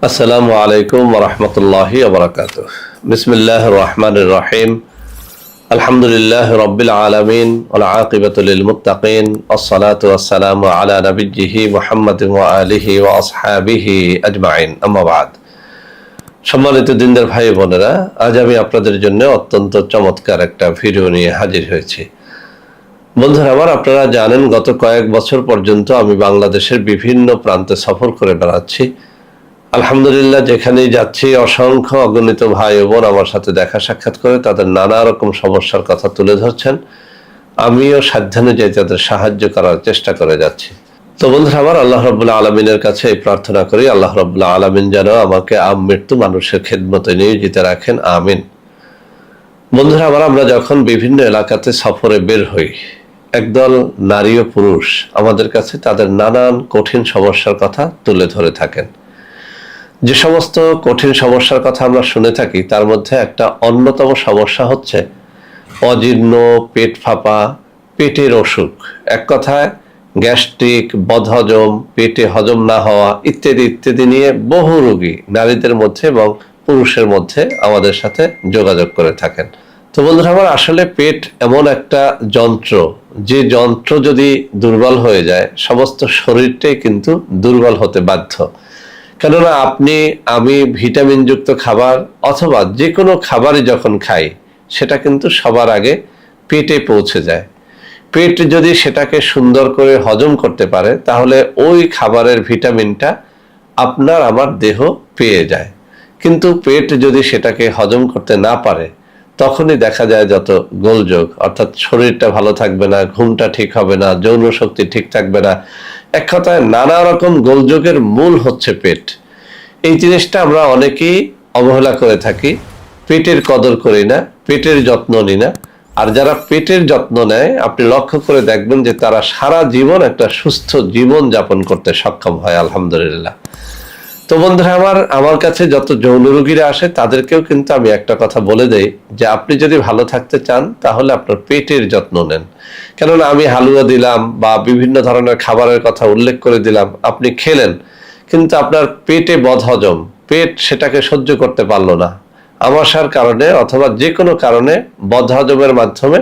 আসসালামু আলাইকুম ওয়া রাহমাতুল্লাহি ওয়া বারাকাতুহু। বিসমিল্লাহির রহমানির রহিম। আলহামদুলিল্লাহি রাব্বিল আলামিন ওয়াল আকিবাতু লিল মুত্তাকিন। আসসালাতু ওয়াসসালামু আলা নাবিয়্যিহি মুহাম্মাদিন ওয়া আলিহি ওয়া আসহাবিহি আজমাইন। আম্মা বাদ। সম্মানিত দিনদার ভাই বোনেরা, আজ আমি আপনাদের জন্য অত্যন্ত চমৎকার একটা ভিডিও নিয়ে হাজির হয়েছি। বন্ধুরা আমার, আপনারা জানেন গত কয়েক বছর পর্যন্ত আমি বাংলাদেশের বিভিন্ন প্রান্তে সফর করে বেড়াচ্ছি। আলহামদুলিল্লাহ, যেখানেই যাচ্ছি অসংখ্য অগণিত ভাই ও বোন আমার সাথে দেখা সাক্ষাৎ করে তাদের নানা রকম সমস্যার কথা তুলে ধরছেন। আমিও সাধ্যানুযায়ী তাদের সাহায্য করার চেষ্টা করে যাচ্ছি। তো বন্ধুরা আমার, আল্লাহ রাব্বুল আলামিনের কাছে এই প্রার্থনা করি, আল্লাহ রাব্বুল আলামিন যেন আমাকে আমৃত্যু মানুষের খেদমতে নিয়োজিত রাখেন, আমিন। বন্ধুরা আমার, আমরা যখন বিভিন্ন এলাকাতে সফরে বের হই, একদল নারী ও পুরুষ আমাদের কাছে তাদের নানান কঠিন সমস্যার কথা তুলে ধরে থাকেন। যে সমস্ত কঠিন সমস্যার কথা আমরা শুনে থাকি তার মধ্যে একটা অন্যতম সমস্যা হচ্ছে অজীর্ণ, পেট ফাঁপা, পেটের অসুখ, এক কথায় গ্যাস্ট্রিক, বদহজম, পেটে হজম না হওয়া ইত্যাদি ইত্যাদি নিয়ে বহু রোগী নারীদের মধ্যে এবং পুরুষের মধ্যে আমাদের সাথে যোগাযোগ করে থাকেন। তো বন্ধুরা আমার, আসলে পেট এমন একটা যন্ত্র, যে যন্ত্র যদি দুর্বল হয়ে যায় সমস্ত শরীরটাই কিন্তু দুর্বল হতে বাধ্য। কেননা আমি ভিটামিনযুক্ত খাবার অথবা যে কোনো খাবারই যখন খাই সেটা কিন্তু সবার আগে পেটে পৌঁছে যায়। পেট যদি সেটাকে সুন্দর করে হজম করতে পারে তাহলে ওই খাবারের ভিটামিনটা আপনার আমার দেহ পেয়ে যায়। কিন্তু পেট যদি সেটাকে হজম করতে না পারে তখনই দেখা যায় যত গোলযোগ, অর্থাৎ শরীরটা ভালো থাকবে না, ঘুমটা ঠিক হবে না, যৌন শক্তি ঠিক থাকবে না। এক কথায় নানা রকম গোলযোগের মূল হচ্ছে পেট। এই জিনিসটা আমরা অনেকেই অবহেলা করে থাকি, পেটের কদর করি না, পেটের যত্ন নিই না। আর যারা পেটের যত্ন নেয় আপনি লক্ষ্য করে দেখবেন যে তারা সারা জীবন একটা সুস্থ জীবন যাপন করতে সক্ষম হয়, আলহামদুলিল্লাহ। তো বন্ধুরা আমার কাছে যত যৌন রোগীরা আসে তাদেরকেও কিন্তু আমি একটা কথা বলে দেই যে আপনি যদি ভালো থাকতে চান তাহলে আপনার পেটের যত্ন নেন। কেননা আমি হালুয়া দিলাম বা বিভিন্ন ধরনের খাবারের কথা উল্লেখ করে দিলাম, আপনি খেলেন, কিন্তু আপনার পেটে বদহজম, পেট সেটাকে সহ্য করতে পারলো না, আমাশার কারণে অথবা যে কোনো কারণে বদহজমের মাধ্যমে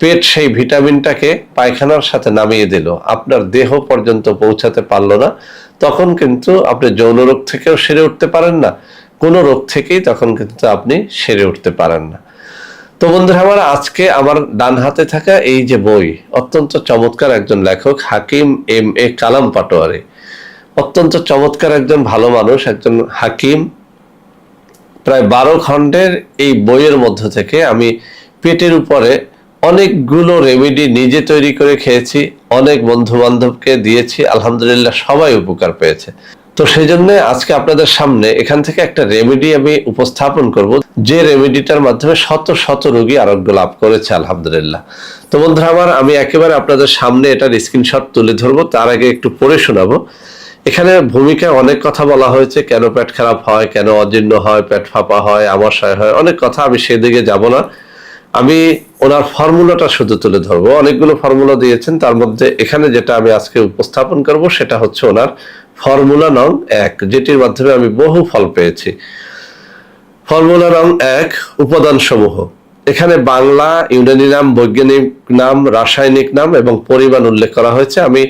পেট সেই ভিটামিনটাকে পায়খানার সাথে নামিয়ে দিল, আপনার দেহ পর্যন্ত পৌঁছাতে পারলো না। তখন কিন্তু আপনি যৌন রোগ থেকেও সেরে উঠতে পারেন না, কোনো রোগ থেকেই তখন কিন্তু আপনি সেরে উঠতে পারেন না। তো বন্ধুরা আমার, আজকে আমার ডান হাতে থাকা এই যে বই, অত্যন্ত চমৎকার একজন লেখক হাকিম M.A. কালাম পাটোয়ারি, অত্যন্ত চমৎকার একজন ভালো মানুষ, একজন হাকিম। প্রায় 12 খণ্ডের এই বইয়ের মধ্য থেকে আমি পেটের উপরে অনেকগুলো রেমেডি নিজে তৈরি করে খেয়েছি, অনেক বন্ধু বান্ধবকে দিয়েছি, আলহামদুলিল্লাহ সবাই উপকার পেয়েছে। তো সেই জন্য আজকে আপনাদের সামনে এখান থেকে একটা রেমেডি আমি উপস্থাপন করব, যে রেমেডিটার মাধ্যমে শত শত রোগী আরোগ্য লাভ করেছে, আলহামদুলিল্লাহ। তো বন্ধুরা আমার, আমি একেবারে আপনাদের সামনে এটার স্ক্রিনশট তুলে ধরবো, তার আগে একটু পড়ে শোনাবো। এখানে ভূমিকায় অনেক কথা বলা হয়েছে, কেন পেট খারাপ হয়, কেন অজীর্ণ হয়, পেট ফাঁপা হয়, আমাশয় হয়, অনেক কথা, আমি সেদিকে যাব না। আমি ওনার ফর্মুলাটা শুধু তুলে ধরবো। অনেকগুলো ফর্মুলা দিয়েছেন, তার মধ্যে এখানে যেটা আমি আজকে উপস্থাপন করব সেটা হচ্ছে ওনার ফর্মুলা নং 1, যেটির মাধ্যমে আমি বহু ফল পেয়েছি। ফর্মুলা নং 1, উপাদান সমূহ। এখানে বাংলা, ইউনানি নাম, বৈজ্ঞানিক নাম, রাসায়নিক নাম এবং পরিমাণ উল্লেখ করা হয়েছে। আমি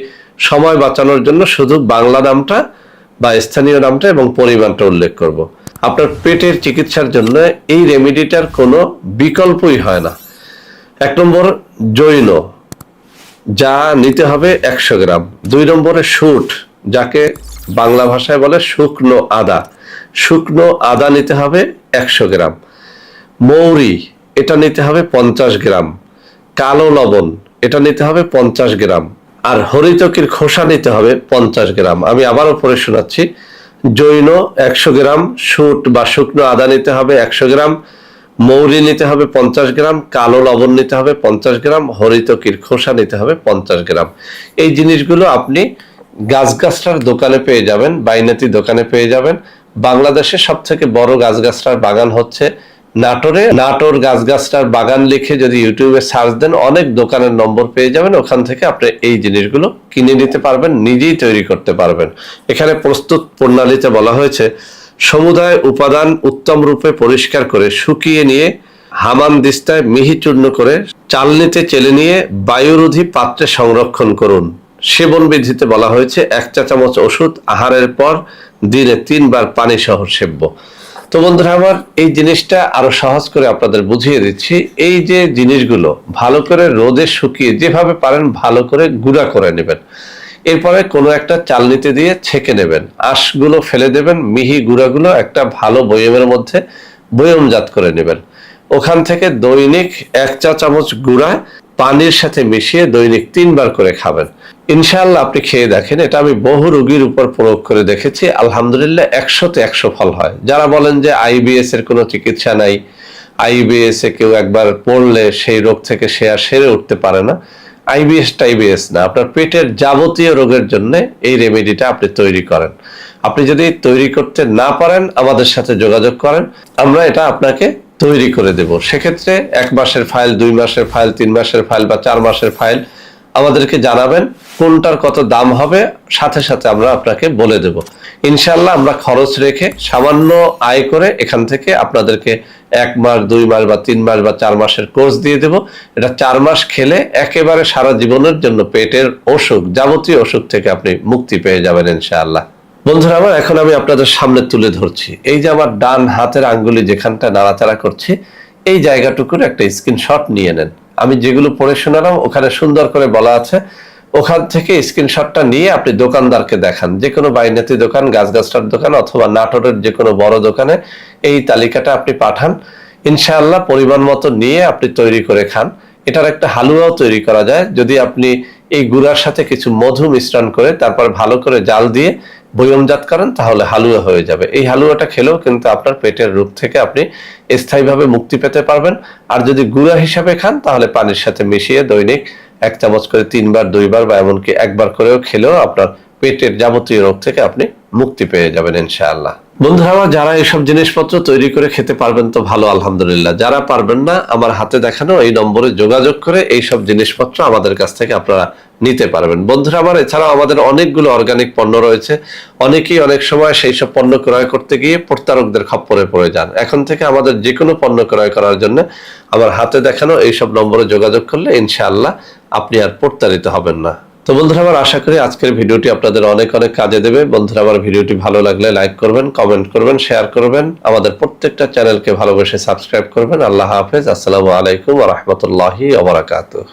সময় বাঁচানোর জন্য শুধু বাংলা নামটা বা স্থানীয় নামটা এবং পরিমাণটা উল্লেখ করব। আপনার পেটের চিকিৎসার জন্য এই রেমেডিটার কোনো বিকল্পই হয় না। 1 নম্বর জৈন, যা নিতে হবে 100 গ্রাম। 2 নম্বরে শুট, যাকে বাংলা ভাষায় বলে শুকনো আদা, শুকনো আদা নিতে হবে 100 গ্রাম। মৌরি, এটা নিতে হবে 50 গ্রাম। কালো লবণ, এটা নিতে হবে 50 গ্রাম। আর হরিতকির খোসা নিতে হবে 50 গ্রাম। আমি আবারও পড়ে শোনাচ্ছি। জৈন 100 গ্রাম, শুট বা শুকনো আদা নিতে হবে 100 গ্রাম, মৌরি নিতে হবে 50 গ্রাম, কালো লবণ নিতে হবে 50 গ্রাম, হরিতকির খোসা নিতে হবে 50 গ্রাম। এই জিনিসগুলো আপনি গাছগাছরার দোকানে পেয়ে যাবেন, বাইনাতি দোকানে পেয়ে যাবেন। বাংলাদেশের সব থেকে বড় গাছগাছরার বাগান হচ্ছে নাটোরে। নাটোর গাছগাছরার বাগান লিখে যদি ইউটিউবে সার্চ দেন অনেক দোকানের নম্বর পেয়ে যাবেন, ওখান থেকে আপনি এই জিনিসগুলো কিনে নিতে পারবেন, নিজেই তৈরি করতে পারবেন। এখানে প্রস্তুত প্রণালীতে বলা হয়েছে সমুদায় উপাদান উত্তম রূপে পরিষ্কার করে শুকিয়ে নিয়ে হামানদিস্তায় মিহি চূর্ণ করে চালনিতে চেলে নিয়ে বায়ুরোধী পাত্রে সংরক্ষণ করুন। সেবন বিধিতে বলা হয়েছে 1 চা চামচ ওষুধ আহারের পর দিনে 3 বার পানি সহ সেব্য। তো বন্ধুরা আমার, এই জিনিসটা আরো সহজ করে আপনাদের বুঝিয়ে দিচ্ছি। এই যে জিনিসগুলো ভালো করে রোদে শুকিয়ে যেভাবে পারেন ভালো করে গুঁড়া করে নেবেন। এরপরে কোনো একটা চালনিতে দিয়ে ছেঁকে নেবেন, আঁশগুলো ফেলে দেবেন, মিহি গুঁড়াগুলো একটা ভালো বয়মের মধ্যে বয়মজাত করে নেবেন। ওখান থেকে দৈনিক 1 চা চামচ গুঁড়া পানির সাথে মিশিয়ে দৈনিক 3 বার করে খাবেন। ইনশাআল্লাহ আপনি খেয়ে দেখেন, এটা আমি বহু রোগীর উপর প্রয়োগ করে দেখেছি, আলহামদুলিল্লাহ 100তে 100 ফল হয়। যারা বলেন যে আইবিএস এর কোনো চিকিৎসা নাই, আইবিএস এ কেউ একবার পড়লে সেই রোগ থেকে সে আর সেরে উঠতে পারে না, আইবিএস না, আপনার পেটের যাবতীয় রোগের জন্য এই রেমেডিটা আপনি তৈরি করেন। আপনি যদি তৈরি করতে না পারেন আমাদের সাথে যোগাযোগ করেন, আমরা এটা আপনাকে তৈরি করে দেব। সেক্ষেত্রে 1 মাসের ফাইল, 2 মাসের ফাইল, 3 মাসের ফাইল বা 4 মাসের ফাইল আমাদেরকে জানাবেন, কোনটার কত দাম হবে সাথে সাথে আমরা আপনাকে বলে দেব। ইনশাআল্লাহ আমরা খরচ রেখে সামান্য আয় করে এখান থেকে আপনাদেরকে 1 মাস, 2 মাস বা 3 মাস বা 4 মাসের কোর্স দিয়ে দেব। এটা 4 মাস খেলে একেবারে সারা জীবনের জন্য পেটের অসুখ, যাবতীয় অসুখ থেকে আপনি মুক্তি পেয়ে যাবেন ইনশাআল্লাহ। বন্ধুরা আমার, এখন আমি আপনাদের সামনে তুলে ধরছি, এই যে আমার ডান হাতের আঙ্গুলি যেখানটা নাড়াচাড়া করছি, এই জায়গাটুকুর একটা স্ক্রিনশট নিয়ে নেন। আমি যেগুলো পড়ে শোনালাম ওখানে সুন্দর করে বলা আছে, ওখান থেকে স্ক্রিনশটটা নিয়ে আপনি দোকানদারকে দেখান, যে কোনো বাইনাতি দোকান, গাছগাছটার দোকান অথবা নাটোরের যে কোনো বড় দোকানে এই তালিকাটা আপনি পাঠান। ইনশাআল্লাহ পরিমাণ মতো নিয়ে আপনি তৈরি করে খান। এটার একটা হালুয়াও তৈরি করা যায়, যদি আপনি এই গুঁড়ার সাথে কিছু মধু মিশ্রণ করে তারপর ভালো করে জাল দিয়ে বয়মজাত করেন, তাহলে হালুয়া হয়ে যাবে। এই হালুয়াটা খেলেও কিন্তু আপনার পেটের রোগ থেকে আপনি স্থায়ীভাবে মুক্তি পেতে পারবেন। আর যদি গুঁড়া হিসাবে খান তাহলে পানির সাথে মিশিয়ে দৈনিক 1 চামচ করে 3 বার, 2 বার বা এমনকি 1 বার করেও খেলেও আপনার পেটের যাবতীয় রোগ থেকে আপনি মুক্তি পেয়ে যাবেন ইনশাআল্লাহ। বন্ধুরা আমার, যারা এইসব জিনিসপত্র তৈরি করে খেতে পারবেন তো ভালো, আলহামদুলিল্লাহ। যারা পারবেন না, আমার হাতে দেখানো এই নম্বরে যোগাযোগ করে এইসব জিনিসপত্র আমাদের কাছ থেকে আপনারা নিতে পারবেন। বন্ধুরা আমার, এছাড়াও আমাদের অনেকগুলো অর্গানিক পণ্য রয়েছে। অনেকেই অনেক সময় সেই সব পণ্য ক্রয় করতে গিয়ে প্রতারকদের খপ্পরে পড়ে যান। এখন থেকে আমাদের যে কোনো পণ্য ক্রয় করার জন্য আমার হাতে দেখানো এইসব নম্বরে যোগাযোগ করলে ইনশাআল্লাহ আপনি আর প্রতারিত হবেন না। তো বন্ধুরা আমার, আশা করি আজকের ভিডিওটি আপনাদের অনেক অনেক কাজে দেবে। বন্ধুরা আমার, ভিডিওটি ভালো লাগলে লাইক করবেন, কমেন্ট করবেন, শেয়ার করবেন, আমাদের প্রত্যেকটা চ্যানেলকে ভালোবেসে সাবস্ক্রাইব করবেন। আল্লাহ হাফেজ। আসসালামু আলাইকুম ওয়া রাহমাতুল্লাহি ওয়া বারাকাতুহু।